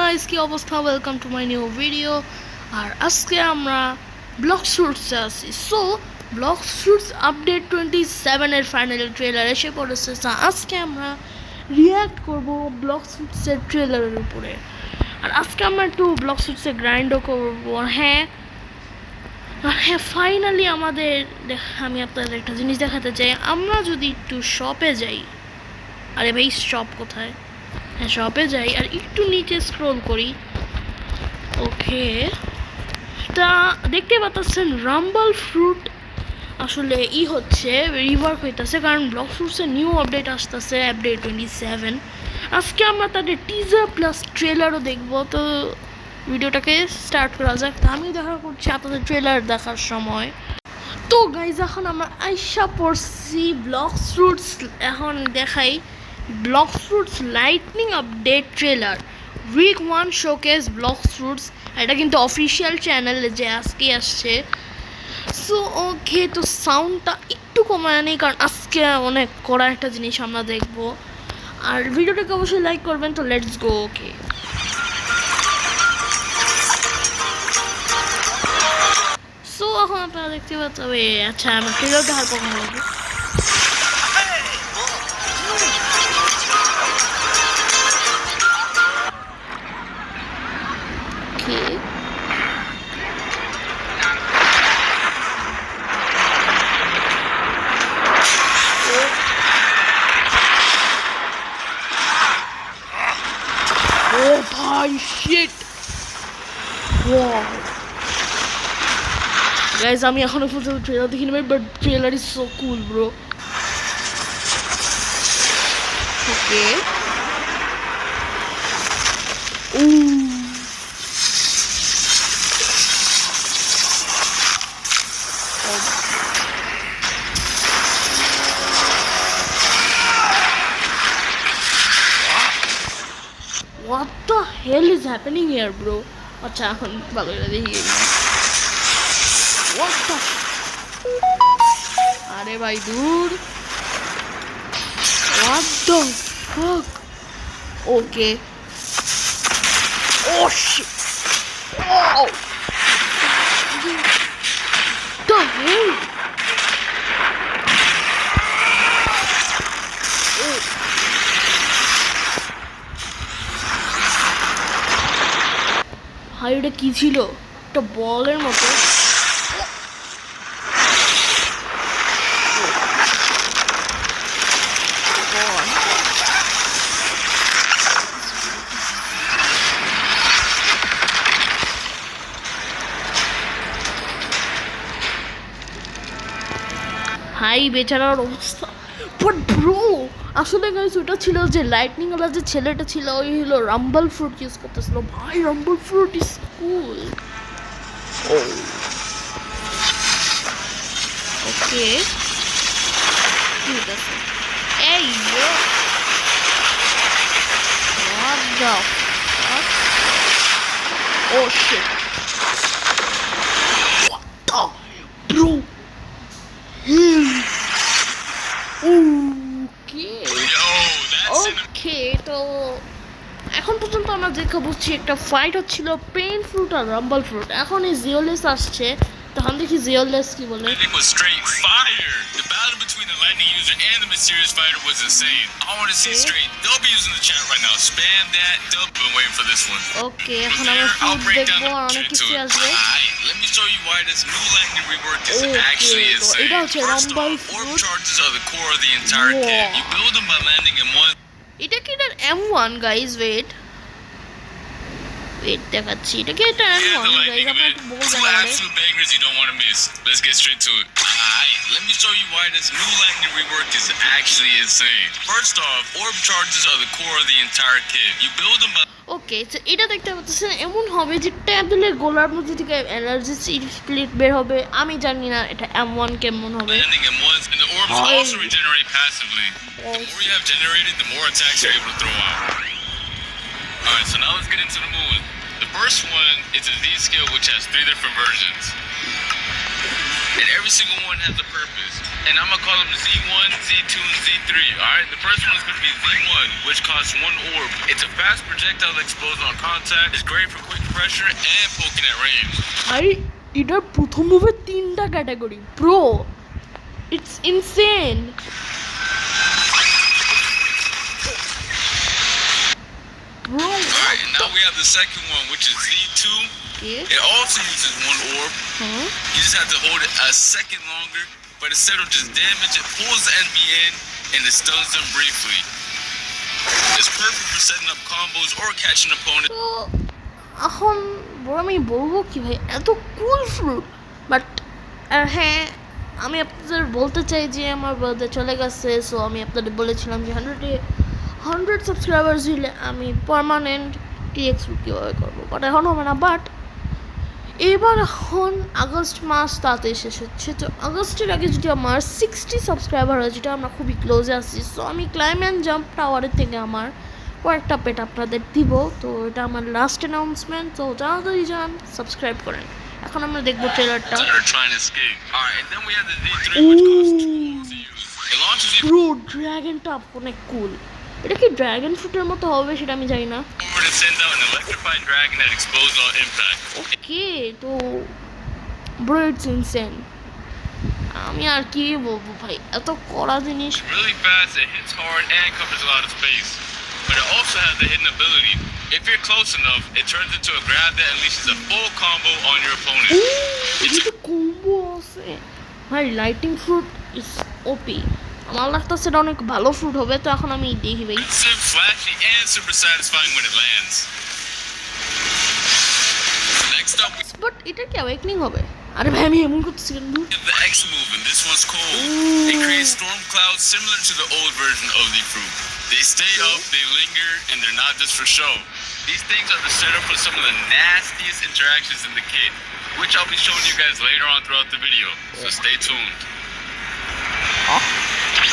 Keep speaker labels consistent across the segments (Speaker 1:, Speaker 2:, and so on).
Speaker 1: Guys, কি অবস্থা? Welcome to my new video. আর আজকে আমরা ব্লক শুটসে আছি। সো ব্লক শুটস আপডেট 27 এর ফাইনাল ট্রেলার এসে পড়েছে। আজকে আমরা রিয়্যাক্ট করব ব্লক শুটসের ট্রেলারের উপরে। আর আজকে আমরা একটু ব্লক শুটসে গ্রাইন্ডও করবো। হ্যাঁ, ফাইনালি আমাদের আমি আপনাদের একটা জিনিস দেখাতে চাই। আমরা যদি একটু শপে যাই, আরে ভাই শপ কোথায়? হ্যাঁ, শপে যাই আর একটু নিচে স্ক্রল করি। ওকে, তা দেখতে পাচ্ছেন রাম্বল ফ্রুট আসলে হচ্ছে রিওয়ার্ক হইতেছে, কারণ ব্লক ফ্রুটসের নিউ আপডেট আসতেছে, আপডেট 27। আজকে আমরা তাদের টিজার প্লাস ট্রেলারও দেখব। তো ভিডিওটাকে স্টার্ট করা যাক। তা আমি দেখা করছি আপনাদের ট্রেলার দেখার সময়। তো গাইজ, এখন আমরা আইসা পড়ছি ব্লক ফ্রুটস। এখন দেখাই Blox Fruits lightning update trailer week 1 showcase Blox Fruits. এটা কিন্তু অফিসিয়াল চ্যানেলে যে আজকে আসছে। সো ওকে, তো সাউন্ডটা একটু কমায় নেই, কারণ আজকে অনেক কড়া একটা জিনিস আমরা দেখবো। আর ভিডিওটাকে অবশ্যই লাইক করবেন। তো লেটস গো। ওকে, সো এখন আপনারা দেখতে পাচ্ছেন। আচ্ছা, আমার ট্রেলার দেখার কখন লাগবে? Oh my shit! Wow! Guys, আমি এখনো পর্যন্ত ট্রেলার দেখিনি, but trailer is so cool, bro. Okay, what the hell is happening here, bro? আচ্ছা, এখন ভালো করে দেখি। What the? আরে ভাই দূর। What the fuck? Okay. Oh shit. Oh. The hell? Oh. ভাই, এটা কি ছিল? একটা বলের মতো। হাই, বেচারার অবস্থা। বাট ব্রো, আসলে গাইস ওটা ছিল যে লাইটনিং ওয়ালা যে ছেলেটা ছিল, ওই হলো রাম্বল ফ্রুট ইউজ করতেছিল। ভাই, রাম্বল ফ্রুট ইজ কুল। ওকে, ঠিক আছে। এই ইয়ো, what the fuck? Oh shit, what the bro? ওকে, তো এখন পর্যন্ত আমরা দেখা বুঝছি একটা ফাইট হচ্ছিল পেইন ফ্রুট আর রাম্বল ফ্রুট। এখন এই জিওলেস আসছে, তখন দেখি জিওলেস কি বলে।
Speaker 2: It was straight fire. The battle between the lightning user and the mysterious fighter was insane. I want to see straight. They'll be using the chat right now. Spam that. They'll be waiting for this one.
Speaker 1: ওকে, এখন আমরা fruit দেখবো আর অনেক কিছু আসবে।
Speaker 2: Let me show you why this new lightning rework is actually insane.
Speaker 1: এটা হচ্ছে Rumble
Speaker 2: Orb
Speaker 1: fruit.
Speaker 2: charges are the core of the entire kit. You build them by landing in one.
Speaker 1: এটা কি? এটা M1 guys. Wait দেখাচ্ছি। এটা কি? এটা M1 guys. আপনারা একটু বলবেন আমারে।
Speaker 2: Absolute bangers you don't want to miss. Let's get straight to it. Let me show you why this new lightning rework is actually insane. First off, orb charges are the core of the entire kit. You build them by
Speaker 1: ওকে, তো এটা দেখতে পাচ্ছেন এমন হবে যে tablet গোলার মধ্যে থেকে এনার্জি স্প্লিট বের হবে। আমি জানি না এটা M1 কেমন হবে।
Speaker 2: landing in ones, and the orbs also regenerate passively. The more you have generated, the more attacks you're able to throw out. Alright, so now let's get into the moon. The first one is a Z skill, which has 3 different versions. And every single one has a purpose. And I'm gonna call them Z1, Z2, and Z3. Alright, the first one is gonna be Z1, which costs 1 orb. It's a fast projectile that explodes on contact. It's great for quick pressure and poking at range.
Speaker 1: আর এটার প্রথম মুভে 3টা category pro, it's insane. Bro,
Speaker 2: Alright, and now we have the second one, which is Z2.
Speaker 1: okay.
Speaker 2: It also uses 1 orb.
Speaker 1: Huh?
Speaker 2: You just have to hold it a second longer, but instead of just damage, it pulls the enemy in and it stuns them briefly. It's perfect for setting up combos or catching opponents.
Speaker 1: তো এখন বড় আমি বলবো কি ভাই, এত কুল fruit. But হ্যাঁ, আমি আপনাদের বলতে চাই যে আমার বার্থডে চলে গেছে, সো আমি আপনাদের বলেছিলাম যে 100 সাবস্ক্রাইবার্স হলে আমি পার্মানেন্ট টিএক্স কীভাবে করবো, বাট এখন হবে না। বাট এখন আগস্ট মাস তাতে শেষ হচ্ছে, তো আগস্টের আগে যদি আমার 60 সাবস্ক্রাইবার হয়, যেটা আমরা খুবই ক্লোজে আসছি, সো আমি ক্লাইম্ব অ্যান্ড জাম্প টাওয়ারের থেকে আমার কয়েকটা পেট আপনাদের দিব। তো এটা আমার লাস্ট অ্যানাউন্সমেন্ট, তো তাড়াতাড়ি যান সাবস্ক্রাইব করেন। এখন আমরা দেখবো ট্রেলারটা।
Speaker 2: That are trying to escape. Alright, and then we have the Z3, which costs 2 orbs to use. It launches you
Speaker 1: bro ড্রাগনটা অনেক কুল। এটা কি ড্রাগন ফ্রুটের মতো হবে সেটা আমি জানি না।
Speaker 2: over to send out an electrified dragon that explodes on impact.
Speaker 1: ওকে, তো ব্রো ইটস ইনসেন। আমি আর কি বলবো ভাই, এত কড়া জিনিস।
Speaker 2: It's really fast, it hits hard, and covers a lot of space. But it also has a hidden ability. If you're close enough, it turns into a grab that unleashes a full combo on your opponent.
Speaker 1: এটা combo আছে ভাই। Lighting fruit is ওপি। আমার লাগতেছে এটা অনেক ভালো fruit হবে, তো এখন আমি দেখি ভাই।
Speaker 2: Expensive, flashy, and super satisfying when it lands. Next up, we
Speaker 1: but এটা কি অ্যাওয়েকনিং হবে? আরে ভাই আমি এমন করতেছি কেন?
Speaker 2: have the X move, and this one's cold. It creates storm clouds similar to the old version of the fruit. They stay up, they linger, and they're not just for show. These things are the setup for some of the nastiest interactions in the kit, which I'll be showing you guys later on throughout the video, so stay tuned.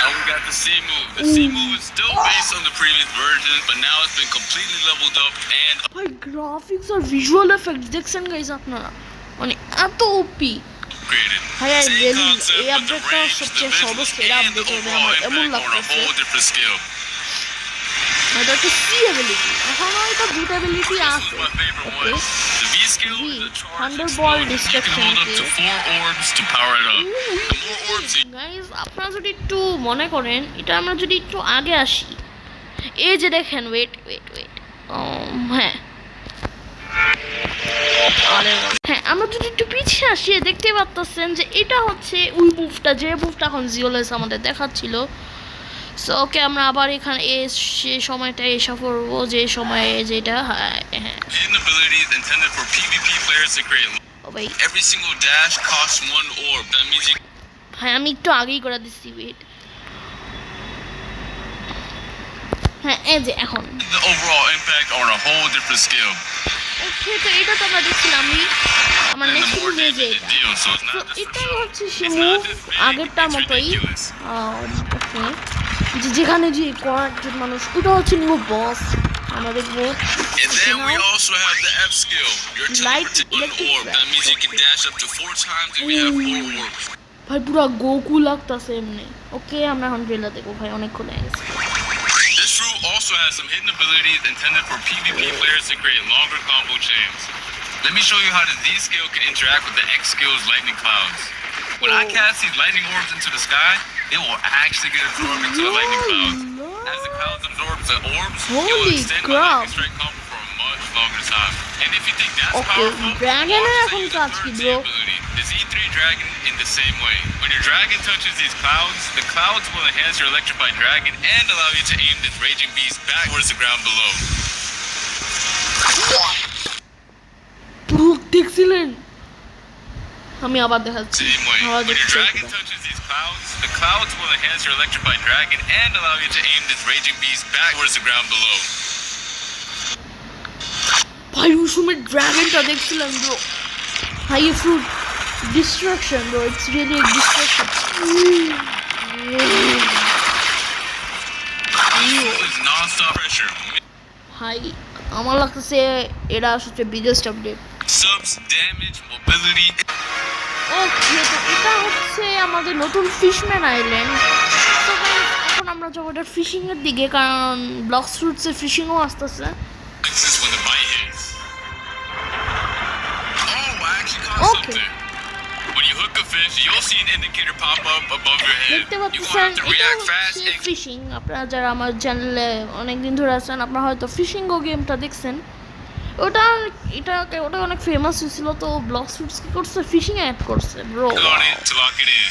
Speaker 2: Now we got the C move. The C move is still based on the previous version, but now it's been completely leveled up and
Speaker 1: ভাই graphics আর visual effects দেখছেন guys আপনারা, মানে এত ওপি
Speaker 2: upgraded.
Speaker 1: ভাই। আর
Speaker 2: Same
Speaker 1: really
Speaker 2: concept,
Speaker 1: এই
Speaker 2: but the
Speaker 1: আপডেটটা
Speaker 2: range, the
Speaker 1: সবচেয়ে
Speaker 2: visuals,
Speaker 1: সর্বসেরা
Speaker 2: and the
Speaker 1: update হবে
Speaker 2: overall
Speaker 1: আমার এমন
Speaker 2: impact on a
Speaker 1: লাগতেছে।
Speaker 2: whole different scale.
Speaker 1: এটা একটা সি অ্যাবিলিটি, এখনো এটা দুটো অ্যাবিলিটি
Speaker 2: This
Speaker 1: আছে।
Speaker 2: was my favorite
Speaker 1: okay,
Speaker 2: one. The V skill is a charge
Speaker 1: Thunderbolt
Speaker 2: explode. You can hold up to
Speaker 1: destruction.
Speaker 2: 4 orbs to power it up. The more orbs you
Speaker 1: guys আপনারা যদি একটু মনে করেন, এটা আমরা যদি একটু আগে আসি, এই যে দেখেন, ওয়েট হ্যাঁ আরে হ্যাঁ, আমরা যদি একটু পিছিয়ে আসি, দেখতে পাচ্ছেন যে এটা হচ্ছে ওই মুভটা, যে মুভটা এখন জিওলেস আমাদের দেখাচ্ছিল। সো ওকে, আমরা আবার এখানে সে সময়টা এসে পড়বো, যে সময়ে যেটা হ্যাঁ
Speaker 2: hidden abilities intended for PvP players to create.
Speaker 1: ও ভাই
Speaker 2: Every single dash costs 1 orb. That means you
Speaker 1: হ্যাঁ, আমি একটু আগেই করে দিচ্ছি, ওয়েট। হ্যাঁ এই যে এখন
Speaker 2: get the overall impact on a whole different scale.
Speaker 1: ওকে, তো এটা তো আমরা দেখছিলাম। আমার
Speaker 2: And the
Speaker 1: নেক্সট
Speaker 2: more
Speaker 1: মুভে যে
Speaker 2: damage it
Speaker 1: এটা,
Speaker 2: deals, so it's
Speaker 1: তো
Speaker 2: not just for
Speaker 1: এটাই
Speaker 2: show.
Speaker 1: হচ্ছে সে
Speaker 2: It's
Speaker 1: move
Speaker 2: not just big,
Speaker 1: আগেরটার
Speaker 2: it's
Speaker 1: মতোই।
Speaker 2: ridiculous.
Speaker 1: ওকে, যেখানে যে কয়েকজন মানুষ, ওটা হচ্ছে নিউ বস আমরা দেখবো।
Speaker 2: And then we also have the F skill. Your
Speaker 1: Light
Speaker 2: teleportation
Speaker 1: electric
Speaker 2: orb. That means you can dash up to 4 times if you have 4 orbs.
Speaker 1: ভাই পুরা গোকু লাগতাছে এমনি। ওকে, আমরা এখন ট্রেলার দেখবো ভাই, অনেকক্ষণ হয়ে গেছে।
Speaker 2: This fruit also has some hidden abilities intended for PvP players to create longer combo chains. Let me show you how the Z skill can interact with the X skill's lightning clouds. When I cast these lightning orbs into the sky, they will actually get absorbed into the lightning clouds. As the clouds absorb the orbs, it will
Speaker 1: Holy
Speaker 2: extend my
Speaker 1: crap.
Speaker 2: lightning strike combo for a much longer time. And if you think that's
Speaker 1: Okay,
Speaker 2: powerful,
Speaker 1: dragon
Speaker 2: watch
Speaker 1: এখন
Speaker 2: the use
Speaker 1: কাজ
Speaker 2: the
Speaker 1: কি
Speaker 2: third Z
Speaker 1: bro?
Speaker 2: ability, the Z3 dragon in the same way. When your dragon touches these clouds, the clouds will enhance your electrified dragon and allow you to aim this raging beast back towards the ground below.
Speaker 1: পুরো দেখছিলেন? আমি আবার দেখাচ্ছি।
Speaker 2: Same way.
Speaker 1: আবার
Speaker 2: When your
Speaker 1: দেখছি
Speaker 2: dragon
Speaker 1: এটা।
Speaker 2: touches these clouds, the clouds will enhance your electrified dragon and allow you to aim this raging beast back towards the ground below.
Speaker 1: ভাই ওই সময় ড্রাগনটা দেখছিলাম ব্রো। ভাই fruit destruction bro, it's really destruction.
Speaker 2: It's non-stop pressure.
Speaker 1: ভাই আমার লাগতেছে এটা সবচেয়ে biggest update.
Speaker 2: Subs, damage, mobility.
Speaker 1: Okay, তো এটা হচ্ছে আমাদের নতুন ফিশম্যান আইল্যান্ড। তো guys, এখন আমরা যাবো এটা ফিশিং এর দিকে, কারণ ব্লক্স ফ্রুটসে ফিশিংও আসতেছে।
Speaker 2: This is when the bite hits. Oh, I actually caught
Speaker 1: Okay.
Speaker 2: something. When you hook a fish, you'll see an indicator pop up above your head.
Speaker 1: দেখতে
Speaker 2: You're gonna
Speaker 1: পাচ্ছেন
Speaker 2: have to
Speaker 1: এটা
Speaker 2: react fast
Speaker 1: হচ্ছে
Speaker 2: and
Speaker 1: fishing. আপনারা যারা আমার চ্যানেলে অনেকদিন ধরে আছেন, আপনারা হয়তো ফিশিং গো গেমটা দেখছেন। ওটা অনেক ফেমাস হয়েছিল, তো ব্লক্স ফ্রুটস কি করছে, ফিশিং অ্যাড করছে bro.
Speaker 2: click on it to lock it in.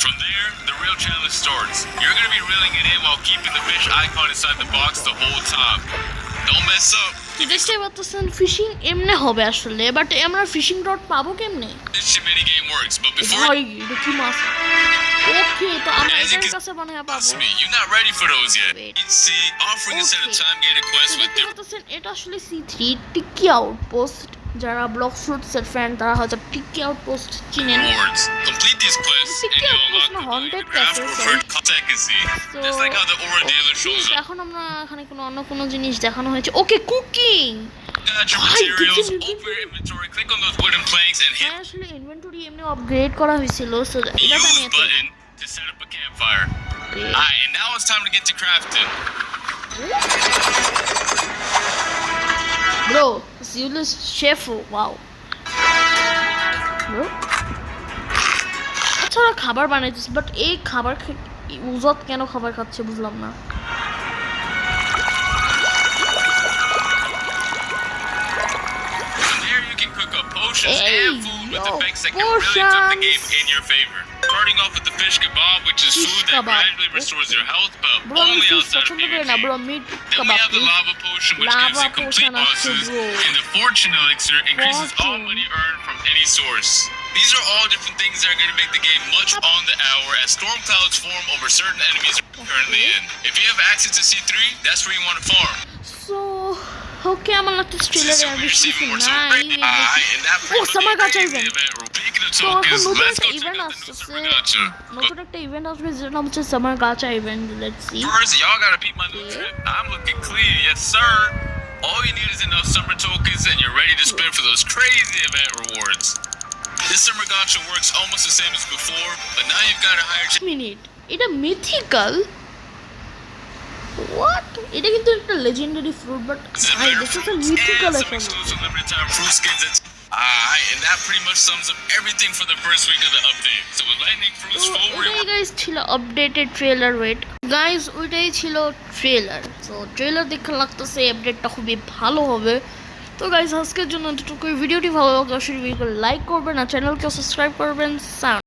Speaker 2: From there, the real challenge starts. You're gonna be reeling it in while keeping the fish icon inside the box the whole time. Don't mess up.
Speaker 1: দেখতে পাচ্ছেন fishing এমনি হবে আসলে, but আমরা fishing rod পাবো কেমনে?
Speaker 2: This mini game works, but before
Speaker 1: ভাই এটা কি মাছ? ওকে, তো আমরা
Speaker 2: As you
Speaker 1: এটার
Speaker 2: can-
Speaker 1: কাছে বানায় পাবো।
Speaker 2: trust me, you're not ready for those yet.
Speaker 1: Wait.
Speaker 2: You see, offering a set of
Speaker 1: Okay.
Speaker 2: time-gated quests with
Speaker 1: দেখতে
Speaker 2: different
Speaker 1: পাচ্ছেন এটা আসলে C3 টিকি আউটপোস্ট। যারা ব্লক্স ফ্রুটসের ফ্যান তারা হয়তো টিকি আউটপোস্ট চিনেন।
Speaker 2: rewards. Complete these quests, and
Speaker 1: Ticket
Speaker 2: you'll unlock
Speaker 1: was
Speaker 2: the
Speaker 1: not
Speaker 2: ability to
Speaker 1: haunted
Speaker 2: craft
Speaker 1: castle,
Speaker 2: or
Speaker 1: sorry.
Speaker 2: for consistency. Just like how the aura dealer shows up.
Speaker 1: এখন আমরা এখানে অন্য কোনো জিনিস দেখানো হয়েছে। ওকে, cooking.
Speaker 2: Got your
Speaker 1: Why
Speaker 2: materials,
Speaker 1: did you-
Speaker 2: open your inventory, click on those wooden planks, and hit
Speaker 1: হ্যাঁ, আসলে ইনভেন্টরি এমনি আপগ্রেড করা হয়েছিল, সো
Speaker 2: the
Speaker 1: এটা আমি
Speaker 2: use button to set up a campfire. Alright, and now it's time to get to crafting.
Speaker 1: Bro জিউলিস chef, wow bro. আচ্ছা, ওরা খাবার বানাইতেছে, বাট এই খাবার উজত কেন খাবার খাচ্ছে বুঝলাম না।
Speaker 2: From there, you can cook up potions
Speaker 1: Hey,
Speaker 2: and food with
Speaker 1: yo,
Speaker 2: effects that can really flip the
Speaker 1: potions.
Speaker 2: game in your favor. Starting off with the fish kebab, which is
Speaker 1: Fish
Speaker 2: food that
Speaker 1: kebab.
Speaker 2: gradually restores your health, but
Speaker 1: bro আমি
Speaker 2: only
Speaker 1: fish
Speaker 2: outside of
Speaker 1: পছন্দ করি না bro,
Speaker 2: PvP.
Speaker 1: Meet
Speaker 2: Then we
Speaker 1: কাবাব
Speaker 2: have the lava potion, which gives
Speaker 1: Lava
Speaker 2: you complete
Speaker 1: potion আছে,
Speaker 2: bosses,
Speaker 1: bro.
Speaker 2: and the fortune elixir increases all
Speaker 1: Fortune.
Speaker 2: money earned from any source. These are all different things that are going to make the game much on the hour as storm clouds form over certain enemies you're currently in. If you have access to C3, that's where you want to farm.
Speaker 1: So okay, আমার লাগতে
Speaker 2: This
Speaker 1: ট্রেলারে
Speaker 2: is
Speaker 1: R
Speaker 2: we're
Speaker 1: বেশি কিছু
Speaker 2: receiving more so
Speaker 1: নাই।
Speaker 2: great. And that
Speaker 1: Oh,
Speaker 2: pretty much
Speaker 1: summer gacha
Speaker 2: crazy
Speaker 1: event.
Speaker 2: event. Speaking of
Speaker 1: তো এখন
Speaker 2: tokens,
Speaker 1: নতুন
Speaker 2: let's
Speaker 1: একটা
Speaker 2: go check
Speaker 1: event
Speaker 2: out the new
Speaker 1: আসছে,
Speaker 2: summer gacha.
Speaker 1: নতুন একটা ইভেন্ট আসবে যেটা নাম হচ্ছে summer gacha event. Let's see.
Speaker 2: First, y'all gotta peep my new
Speaker 1: Yeah.
Speaker 2: trip. I'm looking clean, yes sir. All you need is enough summer tokens and you're ready to spend for those crazy event rewards. This summer gacha works almost the same as before, but now you've got a higher chance
Speaker 1: minute, এটা mythical? What? এটা কিন্তু একটা legendary fruit, but
Speaker 2: of
Speaker 1: I
Speaker 2: better
Speaker 1: this is a
Speaker 2: fruits
Speaker 1: mythical
Speaker 2: and some
Speaker 1: এখন।
Speaker 2: exclusive limited time fruit skins Alright, and that pretty much sums up everything for the first week of the update. So with lightning
Speaker 1: তো
Speaker 2: fruits full
Speaker 1: ওটাই
Speaker 2: reward.
Speaker 1: Guys ছিল updated trailer. Wait guys, ওইটাই ছিল trailer. তো trailer দেখে লাগতেছে আপডেটটা খুবই ভালো হবে। তো গাইস, আজকের জন্য এতটুকুই। ভিডিওটি ভালো লাগলে অবশ্যই লাইক করবেন আর চ্যানেলকে সাবস্ক্রাইব করবেন। সাউন্ড